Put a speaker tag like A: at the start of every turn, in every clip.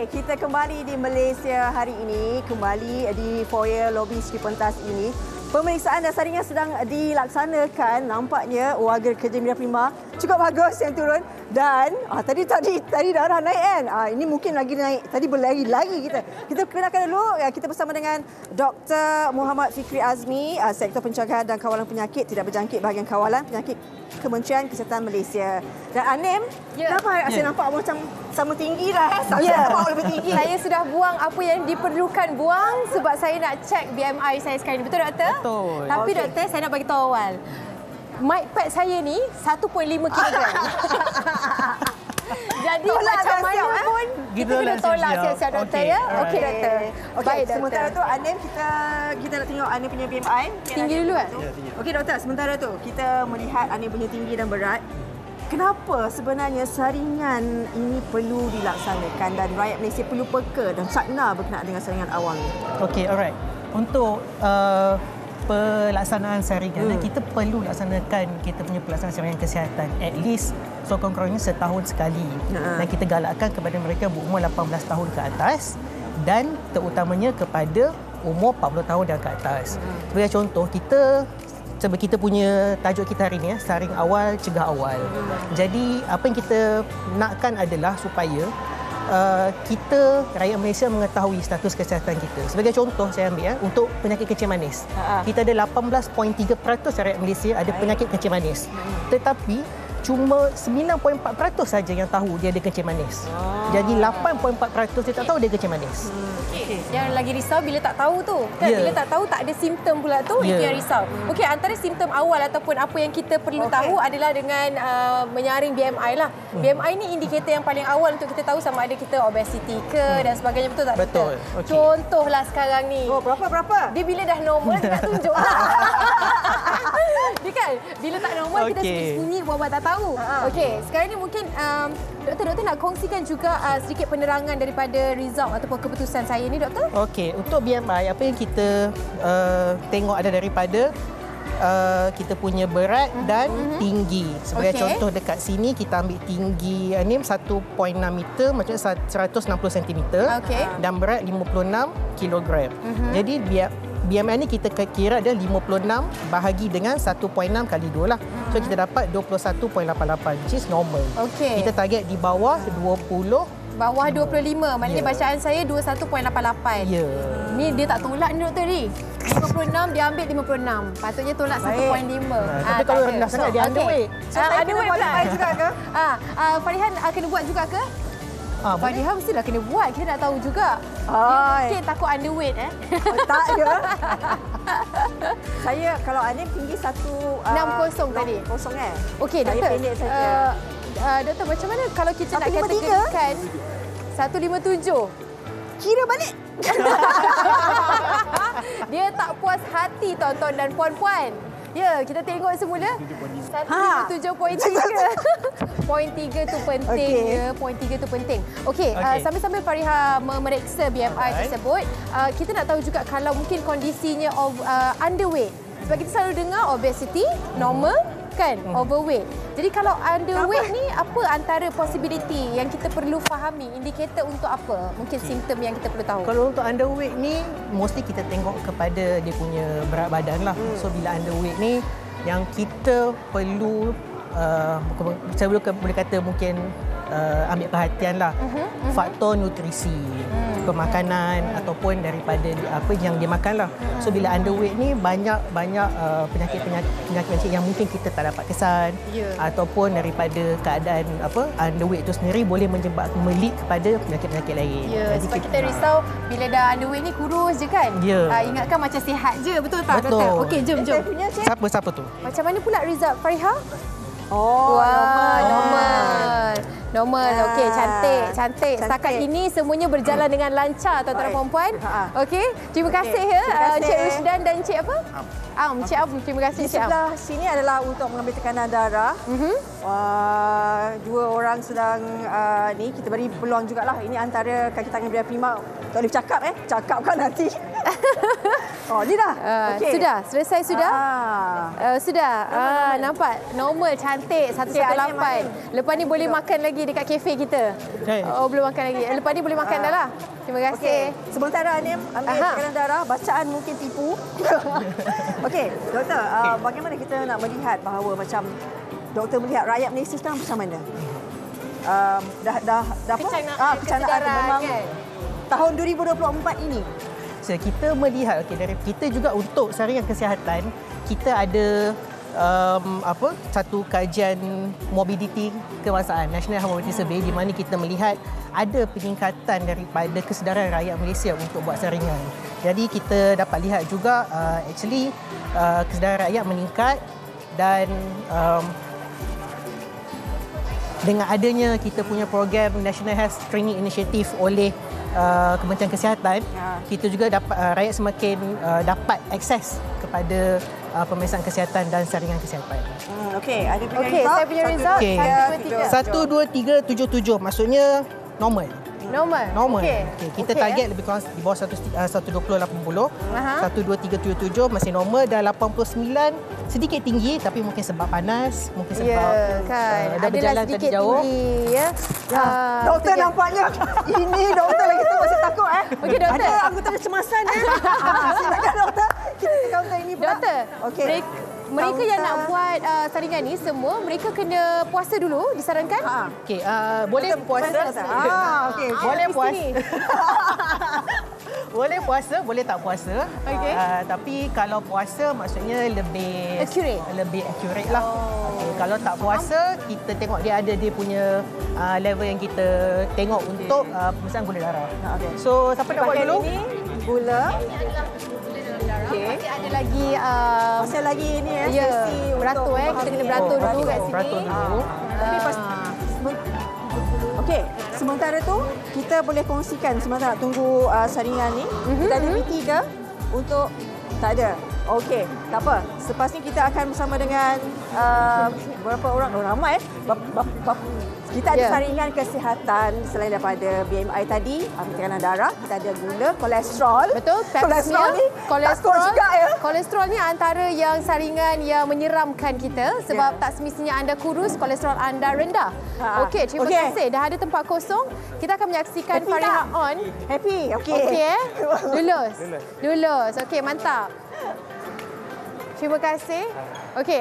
A: Okey, kita kembali di Malaysia hari ini, kembali di foyer lobi Sri Pentas ini. Pemeriksaan dan saringan sedang dilaksanakan. Nampaknya warga kerja Media Prima cukup bagus yang turun. Dan tadi darah naik kan. Ini mungkin lagi naik. Tadi berlari-lari kita. Kita kenalkan dulu. Kita bersama dengan Dr. Muhammad Fikri Azmi, Sektor Pencegahan dan Kawalan Penyakit Tidak Berjangkit Bahagian Kawalan Penyakit Kementerian Kesihatan Malaysia. Dan Anim, kenapa saya nampak macam sama tinggi lah. Saya nampak lebih tinggi.
B: Saya sudah buang apa yang diperlukan buang sebab saya nak cek BMI saya sekarang ni. Betul, Doktor?
C: Betul.
B: Tapi Doktor, saya nak bagi tahu awal. Mic pad saya ni 1.5 kilogram. Jadi macam mana pun kita kena tolak siap-siap, Doktor, ya? Okey, Doktor.
A: Baik, sementara tu Anim, kita nak tengok Anim punya BMI.
B: Tinggi dulu kan?
A: Okey, Doktor, sementara tu kita melihat Anim punya tinggi dan berat. Kenapa sebenarnya saringan ini perlu dilaksanakan dan rakyat Malaysia perlu peka dan cakna berkenaan dengan saringan awal ni?
C: Okey, alright. Untuk pelaksanaan saringan, kita perlu laksanakan kita punya pelaksanaan saringan kesihatan at least sekurang-kurangnya setahun sekali. Dan kita galakkan kepada mereka berumur 18 tahun ke atas dan terutamanya kepada umur 40 tahun dan ke atas. Sebagai contoh, kita punya tajuk kita hari ini, saring awal, cegah awal. Jadi apa yang kita nakkan adalah supaya kita, rakyat Malaysia mengetahui status kesihatan kita. Sebagai contoh saya ambil untuk penyakit kencing manis. Kita ada 18.3% rakyat Malaysia ada penyakit kencing manis. Tetapi cuma 9.4% saja yang tahu dia ada kencing manis. Jadi 8.4% dia tak tahu dia kencing manis.
B: Yang lagi risau bila tak tahu tu. Kan? Bila tak tahu tak ada simptom pula tu, itu yang risau. Okey, antara simptom awal ataupun apa yang kita perlu tahu adalah dengan menyaring BMI lah. BMI ni indikator yang paling awal untuk kita tahu sama ada kita obesity ke dan sebagainya. Betul tak?
C: Betul. Okay.
B: Contohlah sekarang ni.
A: Berapa?
B: Dia bila dah normal, dia tak tunjuk lah. Dia kan, bila tak normal, kita sembunyi buat-buat tak tahu. Okey, sekarang ni mungkin Doktor nak kongsikan juga sedikit penerangan daripada result ataupun keputusan saya ni, Doktor?
C: Okey, untuk BMI, apa yang kita tengok ada daripada kita punya berat dan tinggi. Sebagai contoh dekat sini, kita ambil tinggi 1.6 meter, maksudnya 160 cm. Dan berat 56 kg. Jadi BMI ni kita kira ada 56 bahagi dengan 1.6 kali 2 lah. So kita dapat 21.88, which is normal. Kita target di bawah 20.
B: Bawah 25, maknanya bacaan saya 21.88. Ni dia tak tolak ni, Doktor ni. 56, dia ambil 56. Patutnya tolak 1.5.
C: Tapi kalau rendah sangat dia underweight.
B: So, underweight pula juga ke? Farihan kena buat juga ke? Farihan mestilah kena buat. Kita nak tahu juga. Dia mungkin takut underweight
A: Tak je. Saya kalau Anim tinggi 160
B: tadi.
A: 60
B: Okey, Doktor.
A: Saya pendek saja.
B: Doktor, macam mana kalau kita nak kategorikan 157?
A: Kira balik.
B: Dia tak puas hati, tuan-tuan dan puan-puan. Ya, kita tengok semula. 157.3. Poin 3 tu penting. Poin 3 tu penting. Okey, sambil-sambil Fariha memeriksa BMI tersebut, kita nak tahu juga kalau mungkin kondisinya underweight. Sebab kita selalu dengar obesity, normal, kan? Overweight. Jadi kalau underweight ni, apa antara possibility yang kita perlu fahami? Indikator untuk apa? Mungkin simptom yang kita perlu tahu.
C: Kalau untuk underweight ni, mesti kita tengok kepada dia punya berat badan lah. So bila underweight ni, yang kita perlu, saya boleh kata mungkin ambil perhatian lah. Faktor nutrisi, pemakanan ataupun daripada apa yang dia makan lah. So bila underweight ni banyak penyakit yang mungkin kita tak dapat kesan ataupun daripada keadaan underweight itu sendiri boleh melit kepada penyakit-penyakit lain.
B: Jadi sebab kita risau bila dah underweight ni kurus je kan? Ingatkan macam sihat je, betul tak?
C: Betul.
B: Okey, jom.
C: Siapa tu?
B: Macam mana pula result Fariha? Normal. Okey, cantik. Setakat ini semuanya berjalan dengan lancar, tuan-tuan dan puan-puan. Okey, terima kasih Encik Rusdan dan Encik apa? Encik Am, terima kasih Encik Am.
A: Sebelah sini adalah untuk mengambil tekanan darah. Dua orang sedang ni, kita beri peluang jugalah. Ini antara kaki tangan Media Prima. Tak boleh cakap Cakap kan nanti. Oh, ni dah. Okey.
B: Sudah, selesai sudah. Sudah. Nampak normal, cantik 118. Lepas ni boleh makan lagi dekat kafe kita. Oh, belum makan lagi. Lepas ni boleh makan dah lah. Terima kasih.
A: Sementara Anim ambil tekanan darah, bacaan mungkin tipu. Okey, doktor, bagaimana kita nak melihat bahawa macam doktor melihat rakyat Malaysia sekarang macam mana? Dah apa? Kecanaan memang kan? Tahun 2024 ini.
C: So, kita melihat dari kita juga untuk saringan kesihatan, kita ada satu kajian morbidity kebangsaan, National Health Morbidity Survey, di mana kita melihat ada peningkatan daripada kesedaran rakyat Malaysia untuk buat saringan. Jadi kita dapat lihat juga kesedaran rakyat meningkat dan dengan adanya kita punya program National Health Training Initiative oleh Kementerian Kesihatan, kita juga dapat rakyat semakin dapat akses kepada pemeriksaan kesihatan dan saringan kesihatan.
A: Okey, ada result.
B: Okey, saya punya result.
C: 12377 maksudnya normal.
B: Normal.
C: Okay. Kita target lebih kurang di bawah 120/80. 12377 masih normal, dan 89 sedikit tinggi tapi mungkin sebab panas, mungkin sebab dah berjalan tadi jauh.
B: Tinggi,
A: doktor nampaknya ini doktor lagi tu masih takut
B: Okey, doktor.
A: Ada anggota kecemasan silakan doktor. Kita ke kaunter ini pula.
B: Doktor.
A: Okey.
B: Mereka yang nak buat saringan ni semua mereka kena puasa dulu disarankan?
C: Okey, boleh puasa.
A: Okey.
C: Boleh puasa. Boleh puasa, boleh tak puasa.
B: Okey.
C: Tapi kalau puasa maksudnya lebih accurate lah. Okay. Kalau tak puasa, kita tengok dia ada dia punya level yang kita tengok untuk pemeriksaan gula darah. So, siapa nak buat dulu?
A: Ini gula.
B: Okey. Masih ada lagi
A: masih lagi ni
B: sesi beratur kita kena beratur dulu kat sini.
C: Beratur dulu.
A: Tapi okey, sementara tu kita boleh kongsikan sementara nak tunggu saringan ni. Kita ada B3 untuk tak ada. Okey, tak apa. Selepas ni kita akan bersama dengan berapa orang? Ramai kita ada saringan kesihatan selain daripada BMI tadi, tekanan darah, kita ada gula, kolesterol.
B: Betul,
A: kolesterol ni takut juga
B: Kolesterol ni antara yang saringan yang menyeramkan kita sebab tak semestinya anda kurus, kolesterol anda rendah. Okey, terima kasih. Dah ada tempat kosong. Kita akan menyaksikan Fariha on.
A: Happy.
B: Okey. Lulus. Okey, mantap. Terima kasih. Okey,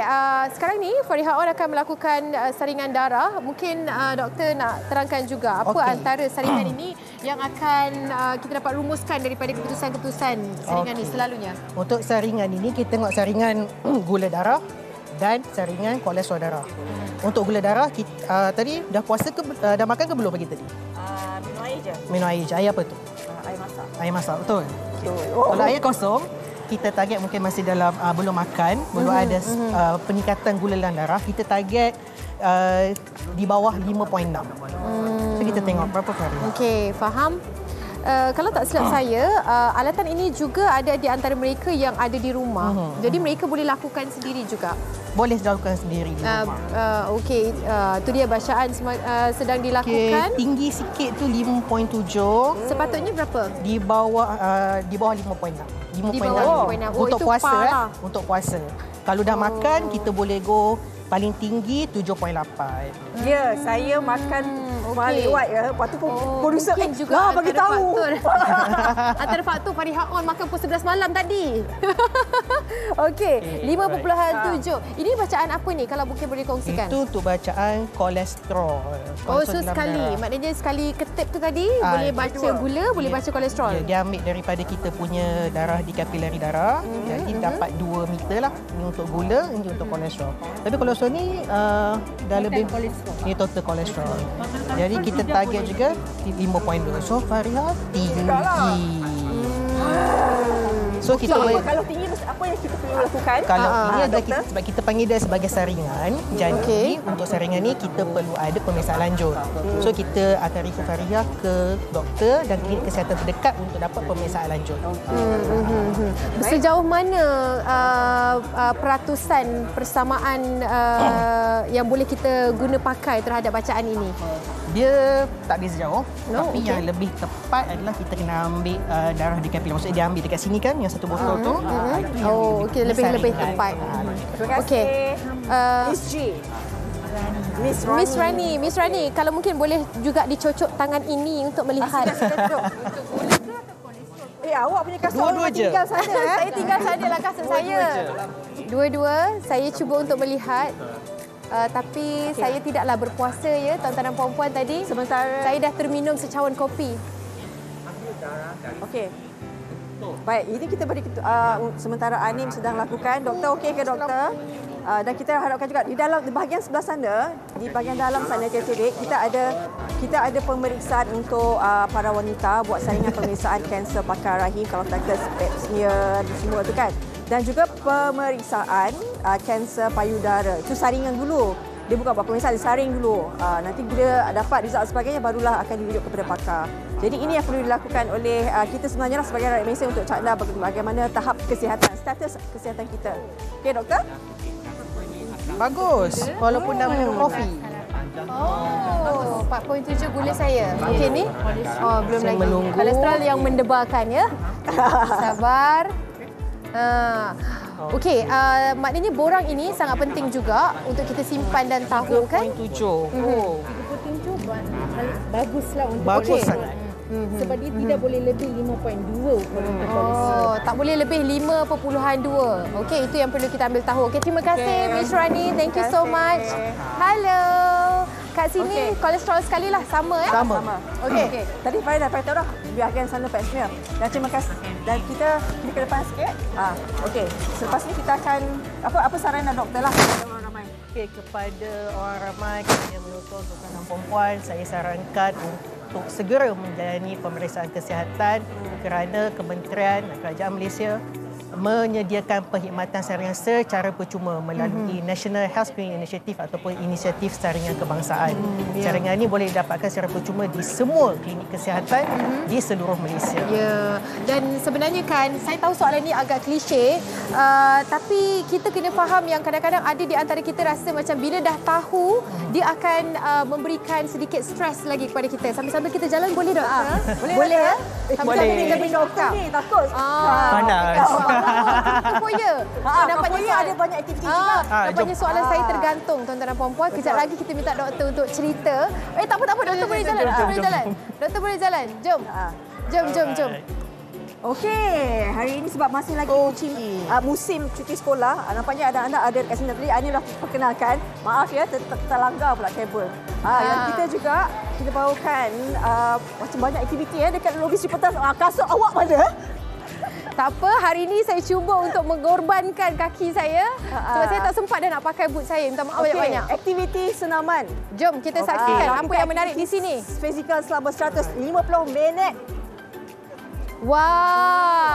B: sekarang ni Fariha On akan melakukan saringan darah. Mungkin doktor nak terangkan juga apa antara saringan ini yang akan kita dapat rumuskan daripada keputusan-keputusan saringan ini selalunya.
C: Untuk saringan ini kita tengok saringan gula darah dan saringan kolesterol darah. Untuk gula darah kita, tadi dah puasa ke dah makan ke belum pagi tadi?
A: Minum air je.
C: Minum air je. Air apa tu?
A: Air masak.
C: Air masak, betul. Kalau air kosong, kita target mungkin masih dalam belum makan, belum ada peningkatan gula dalam darah, kita target di bawah 5.6. So kita tengok berapa kali.
B: Okey, faham. Kalau tak silap saya, alatan ini juga ada di antara mereka yang ada di rumah. Jadi mereka boleh lakukan sendiri juga.
C: Boleh lakukan sendiri di rumah.
B: Okey, tu dia bacaan sedang dilakukan.
C: Okay, tinggi sikit tu 5.7.
B: Sepatutnya berapa?
C: Di bawah 5.6.
B: 5.6.
C: Untuk puasa untuk puasa. Kalau dah makan, kita boleh go paling tinggi 7.8.
A: Ya, saya makan lewat Lepas tu producer
B: juga
A: bagi tahu.
B: Antara faktor Fariha On makan pukul 11 malam tadi. Okey, 5.7. Ini bacaan apa ni kalau mungkin boleh kongsikan?
C: Itu untuk bacaan kolesterol.
B: So sekali. Maknanya sekali ketip tu tadi boleh baca gula, boleh baca kolesterol.
C: Dia ambil daripada kita punya darah di kapilari darah. Jadi dapat 2 meter lah. Ini untuk gula, ini untuk kolesterol. Tapi kolesterol ni dah lebih ni total kolesterol. Jadi kita target juga 5.2. So Fariha tinggi. So kita
A: kalau tinggi apa yang kita perlu lakukan?
C: Kalau ini adalah sebab kita panggil dia sebagai saringan. Jadi untuk saringan ni kita perlu ada pemeriksaan lanjut. So kita akan refer Fariha ke doktor dan klinik kesihatan terdekat untuk dapat pemeriksaan lanjut.
B: Sejauh mana peratusan persamaan yang boleh kita guna pakai terhadap bacaan ini?
C: Dia tak beza jauh. Tapi
B: okey.
C: yang lebih tepat adalah kita kena ambil darah di kapil. Maksudnya dia ambil dekat sini kan, yang satu botol tu. Itu yang
B: Oh, okey, lebih
C: disaringkan.
B: tepat.
A: Terima kasih.
B: Okey.
A: Miss G.
B: Miss Rani, kalau mungkin boleh juga dicocok tangan ini untuk melihat.
A: Awak punya kasut
C: Dua-dua
A: awak
C: je.
A: tinggal sana.
B: Saya tinggal saja lah kasut saya. Dua-dua, saya cuba untuk melihat. Tapi saya tidaklah berpuasa ya, tuan-tuan dan puan-puan tadi.
A: Sementara
B: Saya dah terminum secawan kopi.
A: okey. Baik, ini kita beri sementara Anim sedang lakukan. Doktor okey ke doktor? Dan kita harapkan juga di dalam di bahagian sebelah sana, di bahagian dalam sana Titik, kita ada pemeriksaan untuk para wanita buat saringan pemeriksaan kanser pakar rahim, kalau kata pap smear semua tu kan. Dan juga pemeriksaan kanser payudara. Itu saringan dulu. Dia bukan buat pemeriksaan, dia saring dulu. Nanti bila dapat result sebagainya barulah akan dirujuk kepada pakar. Jadi ini yang perlu dilakukan oleh kita sebenarnya sebagai rakyat Malaysia untuk cakap bagaimana tahap kesihatan, status kesihatan kita. Okey doktor?
C: Bagus. Walaupun dah minum kopi.
B: Oh, 4.7 gula saya. Okey ni. Oh, belum
C: Saya
B: lagi.
C: menunggu.
B: Kolesterol yang mendebarkan ya. Sabar. Okey, maknanya borang ini sangat penting juga untuk kita simpan dan tahu kan.
C: 3.7. Oh.
D: 3.7 baguslah untuk
C: Bagus
B: Okey.
C: sangat.
D: sebab dia tidak boleh lebih 5.2
B: Oh, tak boleh lebih 5.2. Okey, itu yang perlu kita ambil tahu. Okey, terima kasih Miss Rani. Thank you so much. Hello. Kat sini kolesterol sekali lah sama ya?
C: Sama.
A: Okey. Tadi Farah dah beritahu dah bahagian sana pap smear. Dan terima kasih. Dan kita ke depan sikit. Okey. Selepas ni kita akan apa saranan doktor lah kepada orang ramai.
C: Okey, kepada orang ramai yang menonton tuan-tuan perempuan, saya sarankan untuk segera menjalani pemeriksaan kesihatan kerana Kementerian Kerajaan Malaysia menyediakan perkhidmatan saringan secara percuma melalui National Health Screening Initiative ataupun inisiatif saringan kebangsaan. Saringan ini boleh didapatkan secara percuma di semua klinik kesihatan di seluruh Malaysia.
B: Ya, dan sebenarnya kan saya tahu soalan ni agak klise, tapi kita kena faham yang kadang-kadang ada di antara kita rasa macam bila dah tahu dia akan memberikan sedikit stres lagi kepada kita. Sambil-sambil kita jalan boleh doktor? Boleh ya? Sambil-sambil
C: Boleh.
B: kita beri
A: Doktor ni takut.
C: Panas.
B: Koya.
A: Koya ada banyak aktiviti juga.
B: Nampaknya soalan saya tergantung tuan-tuan dan puan-puan. Kejap lagi kita minta doktor untuk cerita. Tak apa, doktor boleh jalan. Doktor boleh jalan. Jom.
A: Okey, hari ini sebab masih lagi musim cuti sekolah, nampaknya ada anak ada kat sini tadi. Ani dah perkenalkan. Maaf ya, terlanggar pula kabel. Yang kita juga kita bawakan macam banyak aktiviti dekat lobi Cipentas. Kasut awak mana?
B: Tak apa, hari ini saya cuba untuk mengorbankan kaki saya sebab saya tak sempat dah nak pakai boot saya. Minta maaf banyak-banyak.
A: Aktiviti senaman.
B: Jom kita saksikan apa yang menarik di sini.
A: Fizikal selama 150 minit.
B: Wah.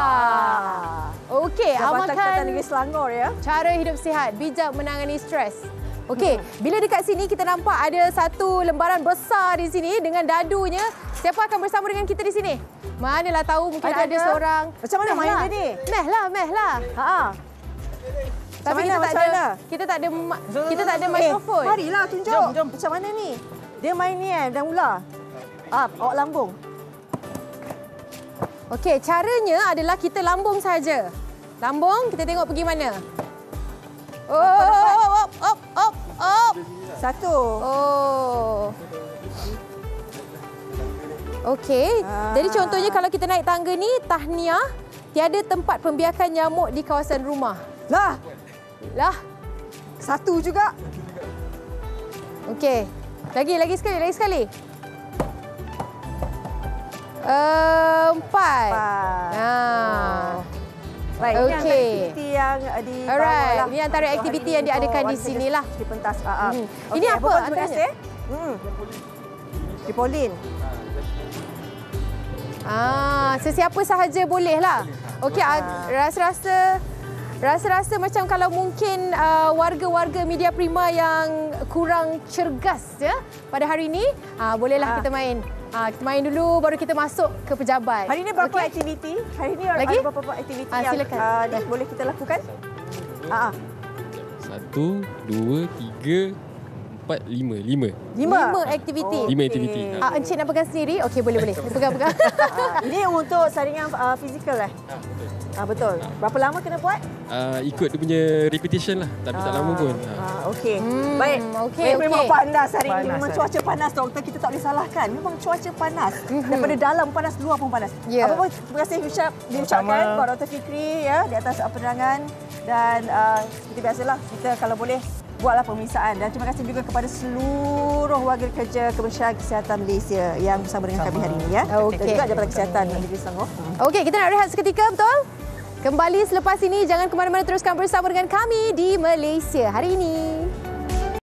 B: Okey,
A: Jabatan Kesihatan
B: amalkan
A: Negeri Selangor ya.
B: cara hidup sihat, bijak menangani stres. Okey, bila dekat sini kita nampak ada satu lembaran besar di sini dengan dadunya. Siapa akan bersama dengan kita di sini? Manalah tahu mungkin ada seorang.
A: Macam mana main dia ni?
B: Meh lah. Tapi kita tak ada mikrofon.
A: Marilah tunjuk. Jom. Macam mana ni? Dia main ni dan ular. Awak lambung.
B: Okey, caranya adalah kita lambung saja. Lambung, kita tengok pergi mana. Op.
A: Satu.
B: Oh. Okey. Jadi contohnya kalau kita naik tangga ni, tahniah, tiada tempat pembiakan nyamuk di kawasan rumah.
A: Lah. Satu juga.
B: Okey. Lagi sekali. 4.
A: Baik, ini antara aktiviti yang
B: Alright, ini antara aktiviti yang diadakan di sinilah.
A: Di pentas.
B: Ini apa
A: Terima kasih. Tripolin.
B: Sesiapa sahaja bolehlah. Okey, rasa-rasa macam kalau mungkin warga-warga Media Prima yang kurang cergas ya pada hari ini, bolehlah kita main. Kita main dulu baru kita masuk ke pejabat.
A: Hari ini berapa aktiviti? Hari ini ada berapa aktiviti yang boleh kita lakukan?
E: 1, 2, 3, 4, 5.
B: 5 aktiviti.
E: 5 aktiviti.
B: Encik nak pegang sendiri? Okey, boleh. Pegang.
A: Ini untuk saringan fizikal betul. Berapa lama kena buat?
E: Ikut dia punya repetition lah. Tapi tak lama pun.
A: Okey. Baik.
B: Okey.
A: Memang panas hari ini. Memang
C: hari.
A: cuaca panas, doktor. Kita tak boleh salahkan. Memang cuaca panas. Daripada dalam panas, luar pun panas.
B: Ya.
A: Apa pun, terima kasih diucapkan buat Dr. Fikri di atas penerangan. Dan seperti biasalah, kita kalau boleh buatlah pemeriksaan. Dan terima kasih juga kepada seluruh warga kerja Kementerian Kesihatan Malaysia yang bersama dengan kami hari ini.
B: Okey.
A: Dan juga Jabatan Kesihatan Negeri Selangor.
B: Okey, kita nak rehat seketika, betul? Kembali selepas ini, jangan ke mana-mana, teruskan bersama dengan kami di Malaysia hari ini.